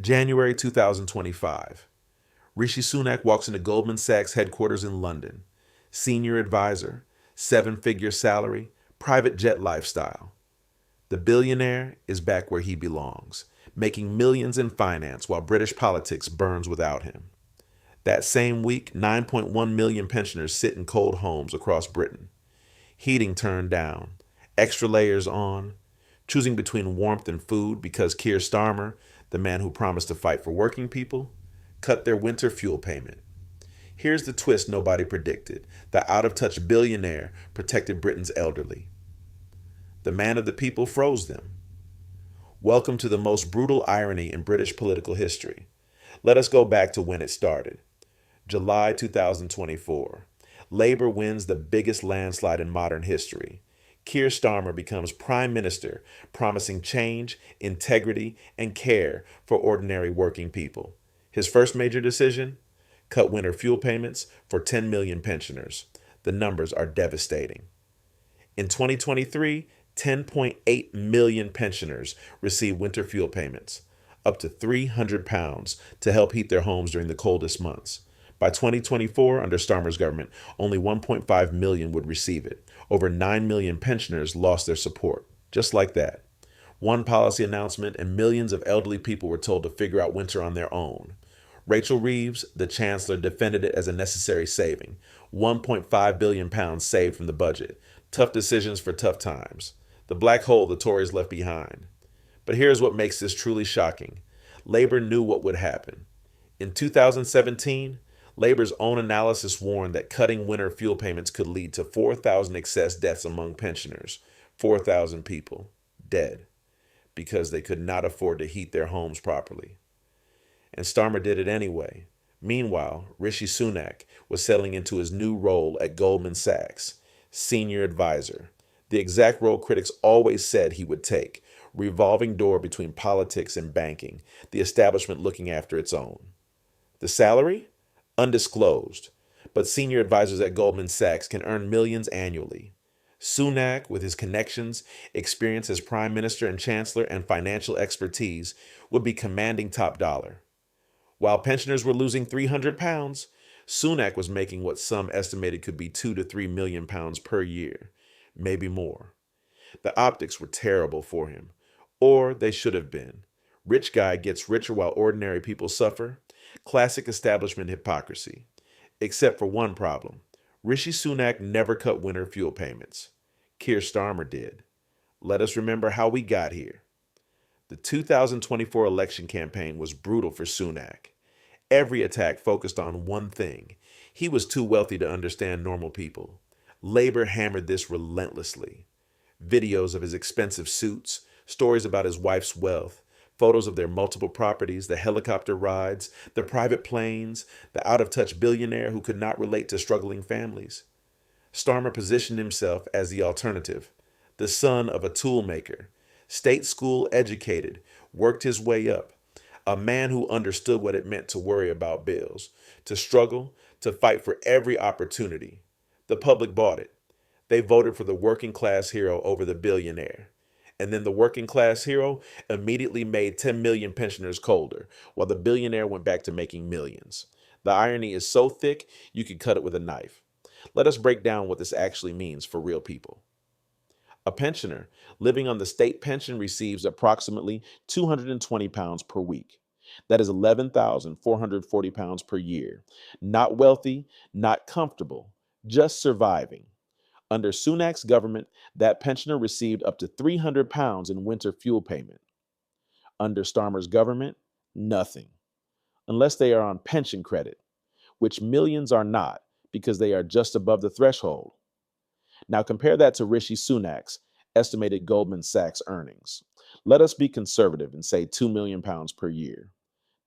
January 2025. Rishi Sunak walks into Goldman Sachs headquarters in London. Senior advisor, seven-figure salary, private jet lifestyle. The billionaire is back where he belongs, making millions in finance while British politics burns without him. That same week, 9.1 million pensioners sit in cold homes across Britain. Heating turned down, extra layers on, choosing between warmth and food because Keir Starmer, the man who promised to fight for working people, cut their winter fuel payment. Here's the twist nobody predicted. The out-of-touch billionaire protected Britain's elderly. The man of the people froze them. Welcome to the most brutal irony in British political history. Let us go back to when it started. July 2024. Labour wins the biggest landslide in modern history. Keir Starmer becomes Prime Minister, promising change, integrity, and care for ordinary working people. His first major decision? Cut winter fuel payments for 10 million pensioners. The numbers are devastating. In 2023, 10.8 million pensioners received winter fuel payments, up to £300 to help heat their homes during the coldest months. By 2024, under Starmer's government, only 1.5 million would receive it. Over 9 million pensioners lost their support, just like that. One policy announcement and millions of elderly people were told to figure out winter on their own. Rachel Reeves, the Chancellor, defended it as a necessary saving. £1.5 billion saved from the budget. Tough decisions for tough times. The black hole the Tories left behind. But here's what makes this truly shocking. Labour knew what would happen. In 2017, Labour's own analysis warned that cutting winter fuel payments could lead to 4,000 excess deaths among pensioners. 4,000 people dead because they could not afford to heat their homes properly. And Starmer did it anyway. Meanwhile, Rishi Sunak was settling into his new role at Goldman Sachs, senior advisor, the exact role critics always said he would take, revolving door between politics and banking, the establishment looking after its own. The salary? Undisclosed, but senior advisors at Goldman Sachs can earn millions annually. Sunak, with his connections, experience as prime minister and chancellor, and financial expertise, would be commanding top dollar. While pensioners were losing £300, Sunak was making what some estimated could be £2 to £3 million per year, maybe more. The optics were terrible for him, or they should have been. Rich guy gets richer while ordinary people suffer. Classic establishment hypocrisy. Except for one problem. Rishi Sunak never cut winter fuel payments. Keir Starmer did. Let us remember how we got here. The 2024 election campaign was brutal for Sunak. Every attack focused on one thing. He was too wealthy to understand normal people. Labour hammered this relentlessly. Videos of his expensive suits, stories about his wife's wealth, photos of their multiple properties, the helicopter rides, the private planes, the out-of-touch billionaire who could not relate to struggling families. Starmer positioned himself as the alternative, the son of a toolmaker, state school educated, worked his way up, a man who understood what it meant to worry about bills, to struggle, to fight for every opportunity. The public bought it. They voted for the working class hero over the billionaire. And then the working class hero immediately made 10 million pensioners colder, while the billionaire went back to making millions. The irony is so thick, you could cut it with a knife. Let us break down what this actually means for real people. A pensioner living on the state pension receives approximately £220 per week. That is £11,440 per year. Not wealthy, not comfortable, just surviving. Under Sunak's government, that pensioner received up to £300 in winter fuel payment. Under Starmer's government, nothing, unless they are on pension credit, which millions are not because they are just above the threshold. Now compare that to Rishi Sunak's estimated Goldman Sachs earnings. Let us be conservative and say £2 million per year.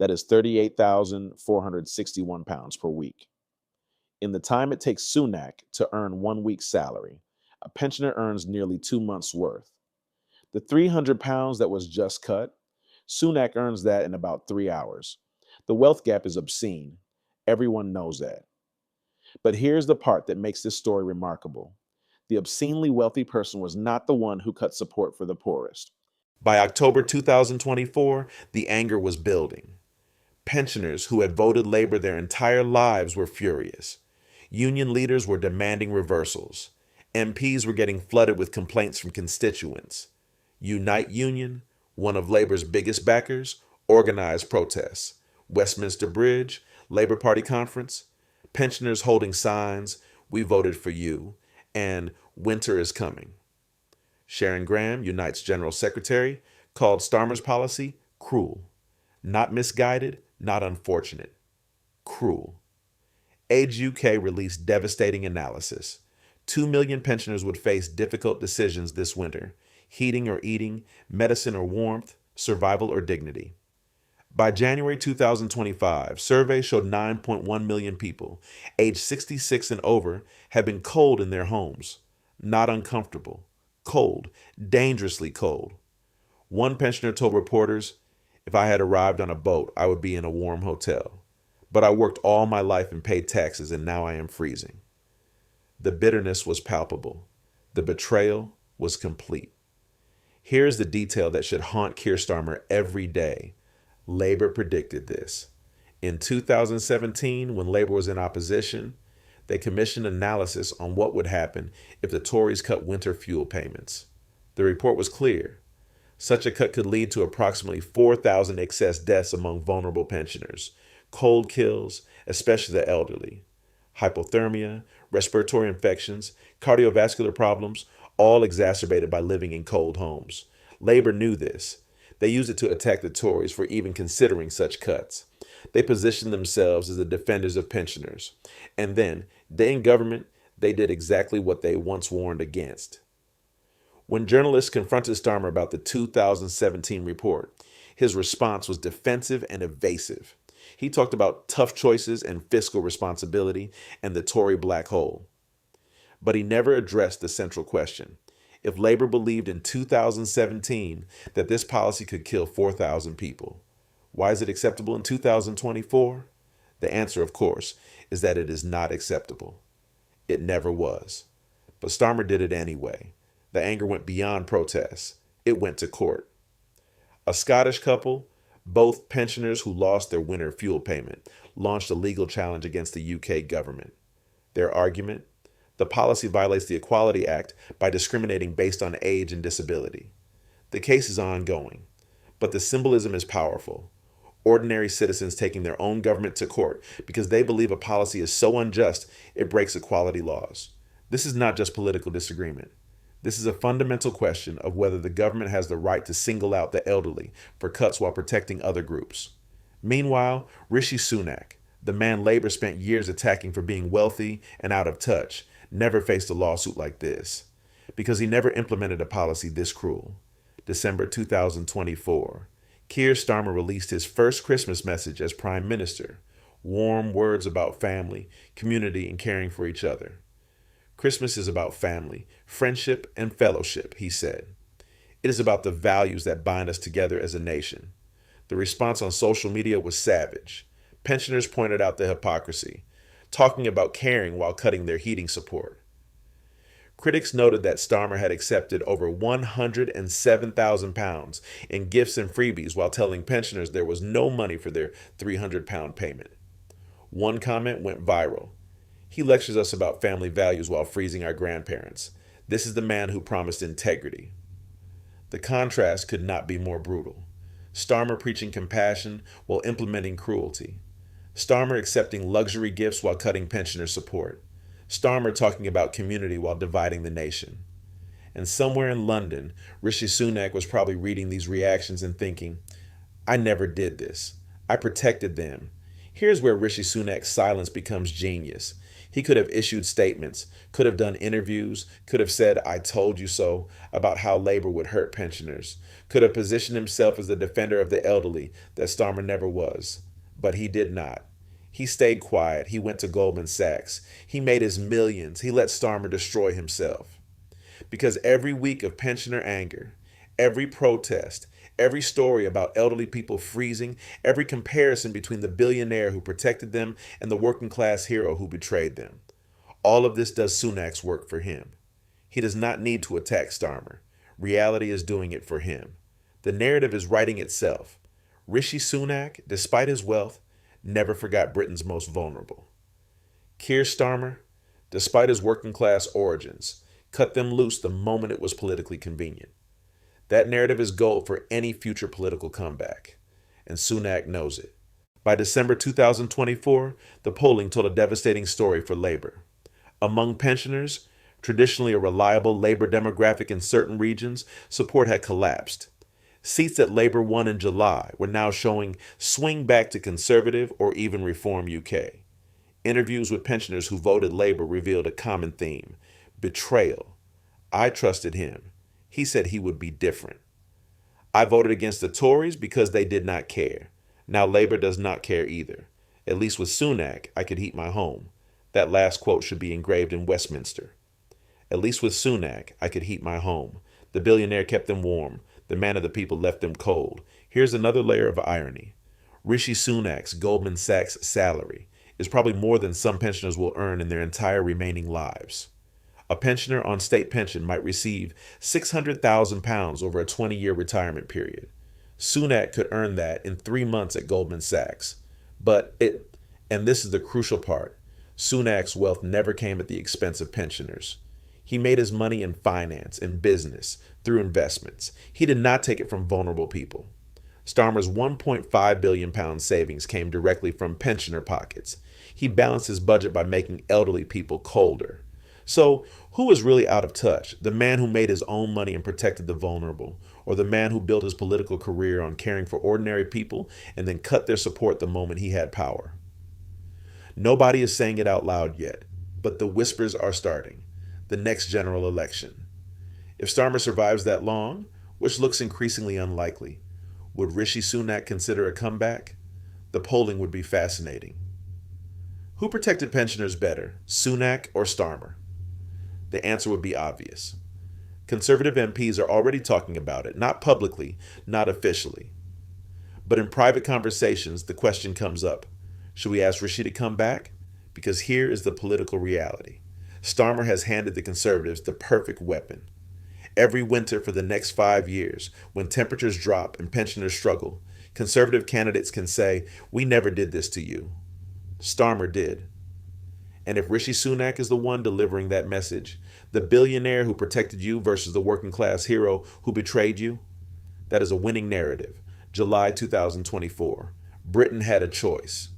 That is £38,461 per week. In the time it takes Sunak to earn 1 week's salary, a pensioner earns nearly 2 months' worth. The £300 that was just cut, Sunak earns that in about 3 hours. The wealth gap is obscene. Everyone knows that. But here's the part that makes this story remarkable. The obscenely wealthy person was not the one who cut support for the poorest. By October 2024, the anger was building. Pensioners who had voted Labor their entire lives were furious. Union leaders were demanding reversals. MPs were getting flooded with complaints from constituents. Unite Union, one of Labor's biggest backers, organized protests. Westminster Bridge, Labor Party conference, pensioners holding signs, "We voted for you," and "Winter is coming." Sharon Graham, Unite's general secretary, called Starmer's policy cruel. Not misguided, not unfortunate. Cruel. Age UK released devastating analysis. 2 million pensioners would face difficult decisions this winter: heating or eating, medicine or warmth, survival or dignity. By January 2025, surveys showed 9.1 million people, aged 66 and over, had been cold in their homes. Not uncomfortable. Cold. Dangerously cold. One pensioner told reporters, "If I had arrived on a boat, I would be in a warm hotel. But I worked all my life and paid taxes, and now I am freezing." The bitterness was palpable. The betrayal was complete. Here's the detail that should haunt Keir Starmer every day. Labor predicted this. In 2017, when Labor was in opposition, they commissioned analysis on what would happen if the Tories cut winter fuel payments. The report was clear. Such a cut could lead to approximately 4,000 excess deaths among vulnerable pensioners, cold kills, especially the elderly, hypothermia, respiratory infections, cardiovascular problems, all exacerbated by living in cold homes. Labor knew this. They used it to attack the Tories for even considering such cuts. They positioned themselves as the defenders of pensioners. And then, they in government, they did exactly what they once warned against. When journalists confronted Starmer about the 2017 report, his response was defensive and evasive. He talked about tough choices and fiscal responsibility and the Tory black hole. But he never addressed the central question. If Labor believed in 2017 that this policy could kill 4,000 people, why is it acceptable in 2024? The answer, of course, is that it is not acceptable. It never was. But Starmer did it anyway. The anger went beyond protests. It went to court. A Scottish couple, both pensioners who lost their winter fuel payment, launched a legal challenge against the UK government. Their argument? The policy violates the Equality Act by discriminating based on age and disability. The case is ongoing, but the symbolism is powerful. Ordinary citizens taking their own government to court because they believe a policy is so unjust it breaks equality laws. This is not just political disagreement. This is a fundamental question of whether the government has the right to single out the elderly for cuts while protecting other groups. Meanwhile, Rishi Sunak, the man Labor spent years attacking for being wealthy and out of touch, never faced a lawsuit like this because he never implemented a policy this cruel. December 2024, Keir Starmer released his first Christmas message as Prime Minister. Warm words about family, community, and caring for each other. Christmas is about family, friendship, and fellowship, he said. It is about the values that bind us together as a nation. The response on social media was savage. Pensioners pointed out the hypocrisy, talking about caring while cutting their heating support. Critics noted that Starmer had accepted over £107,000 in gifts and freebies while telling pensioners there was no money for their £300 payment. One comment went viral. "He lectures us about family values while freezing our grandparents. This is the man who promised integrity." The contrast could not be more brutal. Starmer preaching compassion while implementing cruelty. Starmer accepting luxury gifts while cutting pensioner support. Starmer talking about community while dividing the nation. And somewhere in London, Rishi Sunak was probably reading these reactions and thinking, "I never did this. I protected them." Here's where Rishi Sunak's silence becomes genius. He could have issued statements, could have done interviews, could have said, "I told you so," about how Labor would hurt pensioners, could have positioned himself as the defender of the elderly that Starmer never was. But he did not. He stayed quiet. He went to Goldman Sachs. He made his millions. He let Starmer destroy himself. Because every week of pensioner anger, every protest, every story about elderly people freezing, every comparison between the billionaire who protected them and the working class hero who betrayed them, all of this does Sunak's work for him. He does not need to attack Starmer. Reality is doing it for him. The narrative is writing itself. Rishi Sunak, despite his wealth, never forgot Britain's most vulnerable. Keir Starmer, despite his working class origins, cut them loose the moment it was politically convenient. That narrative is gold for any future political comeback, and Sunak knows it. By December 2024, the polling told a devastating story for Labour. Among pensioners, traditionally a reliable Labour demographic in certain regions, support had collapsed. Seats that Labour won in July were now showing swing back to Conservative or even Reform UK. Interviews with pensioners who voted Labour revealed a common theme: betrayal. I trusted him. He said he would be different. I voted against the Tories because they did not care. Now Labour does not care either. At least with Sunak, I could heat my home. That last quote should be engraved in Westminster. At least with Sunak, I could heat my home. The billionaire kept them warm. The man of the people left them cold. Here's another layer of irony. Rishi Sunak's Goldman Sachs salary is probably more than some pensioners will earn in their entire remaining lives. A pensioner on state pension might receive £600,000 over a 20-year retirement period. Sunak could earn that in 3 months at Goldman Sachs. And this is the crucial part, Sunak's wealth never came at the expense of pensioners. He made his money in finance and business through investments. He did not take it from vulnerable people. Starmer's £1.5 billion savings came directly from pensioner pockets. He balanced his budget by making elderly people colder. So, who is really out of touch? The man who made his own money and protected the vulnerable, or the man who built his political career on caring for ordinary people and then cut their support the moment he had power? Nobody is saying it out loud yet, but the whispers are starting. The next general election. If Starmer survives that long, which looks increasingly unlikely, would Rishi Sunak consider a comeback? The polling would be fascinating. Who protected pensioners better, Sunak or Starmer? The answer would be obvious. Conservative MPs are already talking about it, not publicly, not officially. But in private conversations, the question comes up, should we ask Rishi to come back? Because here is the political reality. Starmer has handed the Conservatives the perfect weapon. Every winter for the next 5 years, when temperatures drop and pensioners struggle, Conservative candidates can say, we never did this to you. Starmer did. And if Rishi Sunak is the one delivering that message, the billionaire who protected you versus the working class hero who betrayed you, that is a winning narrative. July 2024. Britain had a choice.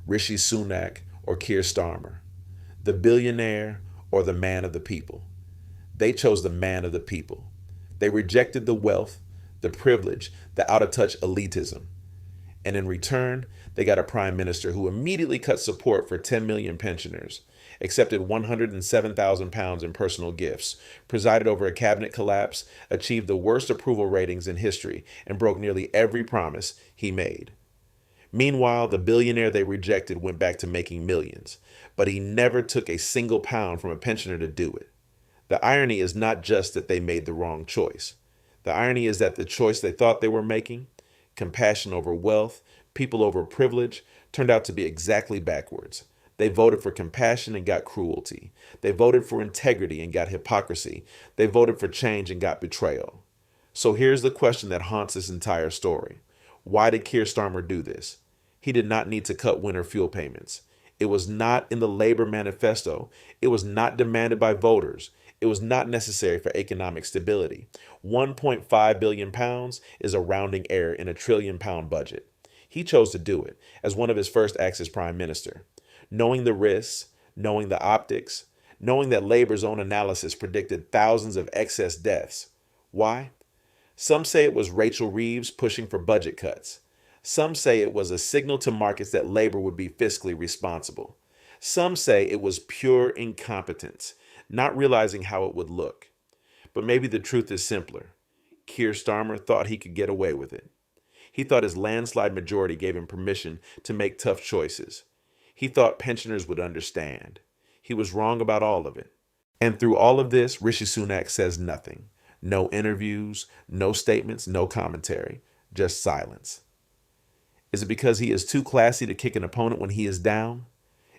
Rishi Sunak or Keir Starmer. The billionaire or the man of the people. They chose the man of the people. They rejected the wealth, the privilege, the out-of-touch elitism. And in return, they got a prime minister who immediately cut support for 10 million pensioners, accepted £107,000 in personal gifts, presided over a cabinet collapse, achieved the worst approval ratings in history, and broke nearly every promise he made. Meanwhile, the billionaire they rejected went back to making millions, but he never took a single pound from a pensioner to do it. The irony is not just that they made the wrong choice. The irony is that the choice they thought they were making, compassion over wealth, people over privilege, turned out to be exactly backwards. They voted for compassion and got cruelty. They voted for integrity and got hypocrisy. They voted for change and got betrayal. So here's the question that haunts this entire story. Why did Keir Starmer do this? He did not need to cut winter fuel payments. It was not in the Labour manifesto. It was not demanded by voters. It was not necessary for economic stability. £1.5 billion is a rounding error in a £1 trillion budget. He chose to do it as one of his first acts as prime minister. Knowing the risks, knowing the optics, knowing that Labour's own analysis predicted thousands of excess deaths. Why? Some say it was Rachel Reeves pushing for budget cuts. Some say it was a signal to markets that Labour would be fiscally responsible. Some say it was pure incompetence, not realizing how it would look. But maybe the truth is simpler. Keir Starmer thought he could get away with it. He thought his landslide majority gave him permission to make tough choices. He thought pensioners would understand. He was wrong about all of it. And through all of this, Rishi Sunak says nothing. No interviews, no statements, no commentary, just silence. Is it because he is too classy to kick an opponent when he is down?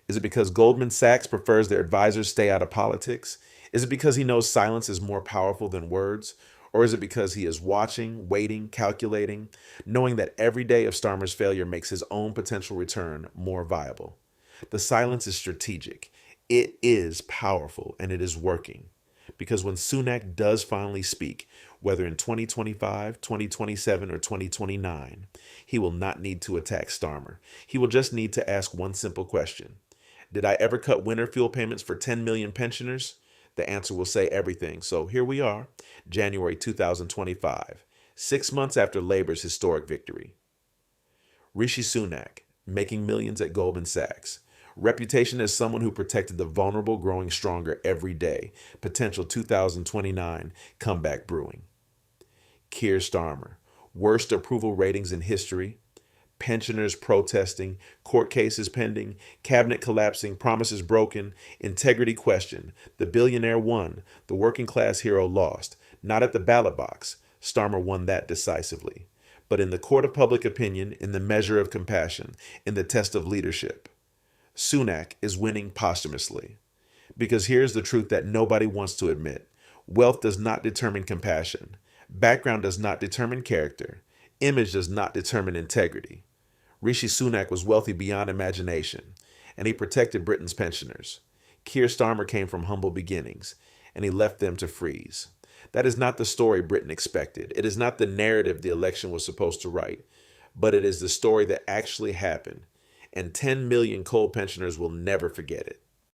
Is it because Goldman Sachs prefers their advisors stay out of politics? Is it because he knows silence is more powerful than words? Or is it because he is watching, waiting, calculating, knowing that every day of Starmer's failure makes his own potential return more viable? The silence is strategic. It is powerful, and it is working. Because when Sunak does finally speak, whether in 2025, 2027, or 2029, he will not need to attack Starmer. He will just need to ask one simple question. Did I ever cut winter fuel payments for 10 million pensioners? The answer will say everything. So here we are, January 2025, 6 months after Labor's historic victory. Rishi Sunak, making millions at Goldman Sachs. Reputation as someone who protected the vulnerable growing stronger every day. Potential 2029 comeback brewing. Keir Starmer, worst approval ratings in history. Pensioners protesting, court cases pending, cabinet collapsing, promises broken, integrity questioned. The billionaire won, the working class hero lost. Not at the ballot box. Starmer won that decisively. But in the court of public opinion, in the measure of compassion, in the test of leadership, Sunak is winning posthumously. Because here's the truth that nobody wants to admit. Wealth does not determine compassion. Background does not determine character. Image does not determine integrity. Rishi Sunak was wealthy beyond imagination, and he protected Britain's pensioners. Keir Starmer came from humble beginnings, and he left them to freeze. That is not the story Britain expected. It is not the narrative the election was supposed to write, but it is the story that actually happened, and 10 million coal pensioners will never forget it.